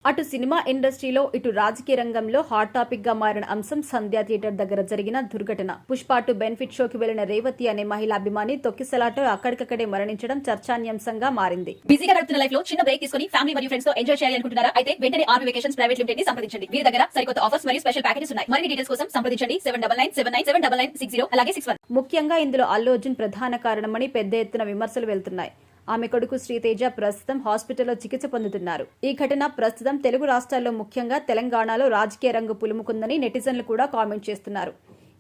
అటు సినిమా ఇండస్ట్రీలో ఇటు రాజకీయ రంగంలో హాట్ టాపిక్ గా మారిన అంశం సంధ్యా థియేటర్ దగ్గర జరిగిన దుర్ఘటన. పుష్ప బెనిఫిట్ షోకి వెళ్లిన రేవతి అనే మహిళా అభిమాని తొక్కిసలాట అక్కడికక్కడే మరణించడం చర్చానీయాంశంగా మారింది. బిజీగా గడుపుతున్న లైఫ్ లో చిన్న బ్రేక్ తీసుకుని ఫ్యామిలీ మరియు ఫ్రెండ్స్ తో ఎంజాయ్ చేయాలి అనుకుంటున్నారా? అయితే వెంటనే ఆర్మీ వెకేషన్స్ ప్రైవేట్ లిమిటెడ్ ని సంప్రదించండి. వీరి దగ్గర సరికొత్త ఆఫర్స్ మరియు స్పెషల్ ప్యాకేజెస్ ఉన్నాయి. మరిన్ని డీటెయిల్స్ కోసం సంప్రదించండి 7997979960 అలాగే 61. ముఖ్యంగా ఇందులో అల్లు అర్జున్ ప్రధాన కారణమని పెద్ద ఎత్తున విమర్శలు వెళ్తున్నాయి. ఆమె కొడుకు శ్రీతేజ ప్రస్తుతం హాస్పిటల్లో చికిత్స పొందుతున్నారు. ఈ ఘటన ప్రస్తుతం తెలుగు రాష్ట్రాల్లో ముఖ్యంగా తెలంగాణలో రాజకీయ రంగు పులుముకుందని నెటిజన్లు కూడా కామెంట్ చేస్తున్నారు.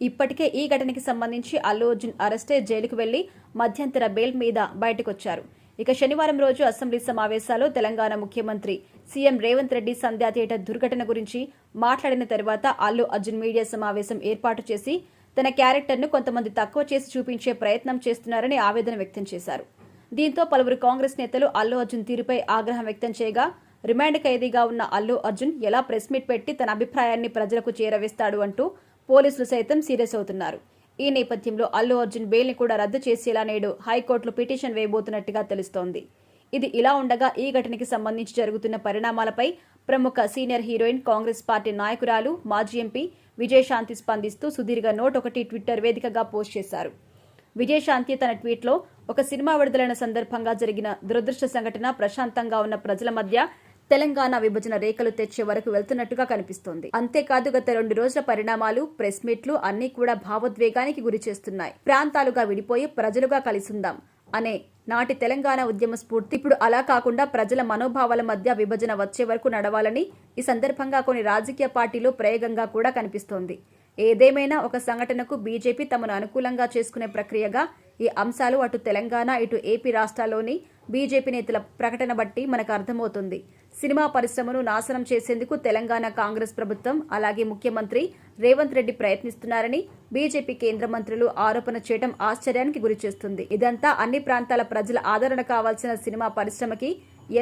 ఇప్పటికే ఈ ఘటనకి సంబంధించి అల్లు అర్జున్ అరెస్టే జైలుకు వెళ్లి మధ్యంతర బెయిల్ మీద బయటకొచ్చారు. ఇక శనివారం రోజు అసెంబ్లీ సమావేశాల్లో తెలంగాణ ముఖ్యమంత్రి సీఎం రేవంత్ రెడ్డి సంధ్యా థియేటర్ దుర్ఘటన గురించి మాట్లాడిన తర్వాత అల్లు అర్జున్ మీడియా సమావేశం ఏర్పాటు చేసి తన క్యారెక్టర్ను కొంతమంది తక్కువ చేసి చూపించే ప్రయత్నం చేస్తున్నారని ఆవేదన వ్యక్తం చేశారు. దీంతో పలువురు కాంగ్రెస్ నేతలు అల్లు అర్జున్ తీరుపై ఆగ్రహం వ్యక్తం చేయగా, రిమాండ్ ఖైదీగా ఉన్న అల్లు అర్జున్ ఎలా ప్రెస్ మీట్ పెట్టి తన అభిప్రాయాన్ని ప్రజలకు చేరవేస్తాడు అంటూ పోలీసులు సైతం సీరియస్ అవుతున్నారు. ఈ నేపథ్యంలో అల్లు అర్జున్ బెయిల్ని కూడా రద్దు చేసేలా నేడు హైకోర్టులో పిటిషన్ వేయబోతున్నట్టుగా తెలుస్తోంది. ఇది ఇలా ఉండగా ఈ ఘటనకి సంబంధించి జరుగుతున్న పరిణామాలపై ప్రముఖ సీనియర్ హీరోయిన్, కాంగ్రెస్ పార్టీ నాయకురాలు, మాజీ ఎంపీ విజయశాంతి స్పందిస్తూ సుదీర్ఘ నోట్ ఒకటి ట్విట్టర్ వేదికగా పోస్ట్ చేశారు. విజయశాంతి తన ట్వీట్లో, ఒక సినిమా విడుదలైన సందర్భంగా జరిగిన దురదృష్ట సంఘటన ప్రశాంతంగా ఉన్న ప్రజల మధ్య తెలంగాణ విభజన రేఖలు తెచ్చే వరకు వెళ్తున్నట్టుగా కనిపిస్తోంది. అంతేకాదు గత 2 రోజుల పరిణామాలు, ప్రెస్ మీట్లు అన్నీ కూడా భావోద్వేగానికి గురి చేస్తున్నాయి. ప్రాంతాలుగా విడిపోయి ప్రజలుగా కలిసుందాం అనే నాటి తెలంగాణ ఉద్యమ స్ఫూర్తి ఇప్పుడు అలా కాకుండా ప్రజల మనోభావాల మధ్య విభజన వచ్చే వరకు నడవాలని ఈ సందర్భంగా కొన్ని రాజకీయ పార్టీలు ప్రయోగంగా కూడా కనిపిస్తోంది. ఏదేమైనా ఒక సంఘటనకు బీజేపీ తమను అనుకూలంగా చేసుకునే ప్రక్రియగా ఈ అంశాలు అటు తెలంగాణ ఇటు ఏపీ రాష్ట్రాల్లోని బీజేపీ నేతల ప్రకటన బట్టి మనకు అర్థమవుతుంది. సినిమా పరిశ్రమను నాశనం చేసేందుకు తెలంగాణ కాంగ్రెస్ ప్రభుత్వం అలాగే ముఖ్యమంత్రి రేవంత్ రెడ్డి ప్రయత్నిస్తున్నారని బీజేపీ కేంద్ర మంత్రులు ఆరోపణ చేయడం ఆశ్చర్యానికి గురిచేస్తుంది. ఇదంతా అన్ని ప్రాంతాల ప్రజల ఆదరణ కావాల్సిన సినిమా పరిశ్రమకి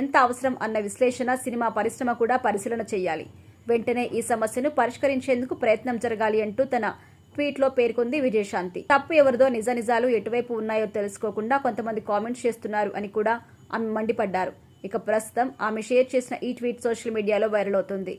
ఎంత అవసరం అన్న విశ్లేషణ సినిమా పరిశ్రమ కూడా పరిశీలన చేయాలి. వెంటనే ఈ సమస్యను పరిష్కరించేందుకు ప్రయత్నం జరగాలి అంటూ తన ట్వీట్లో పేర్కొంది విజయశాంతి. తప్పు ఎవరిదో, నిజాలు ఎటువైపు ఉన్నాయో తెలుసుకోకుండా కొంతమంది కామెంట్స్ చేస్తున్నారు అని కూడా ఆమె మండిపడ్డారు. ఇక ప్రస్తుతం ఆమె షేర్ చేసిన ఈ ట్వీట్ సోషల్ మీడియాలో వైరల్ అవుతుంది.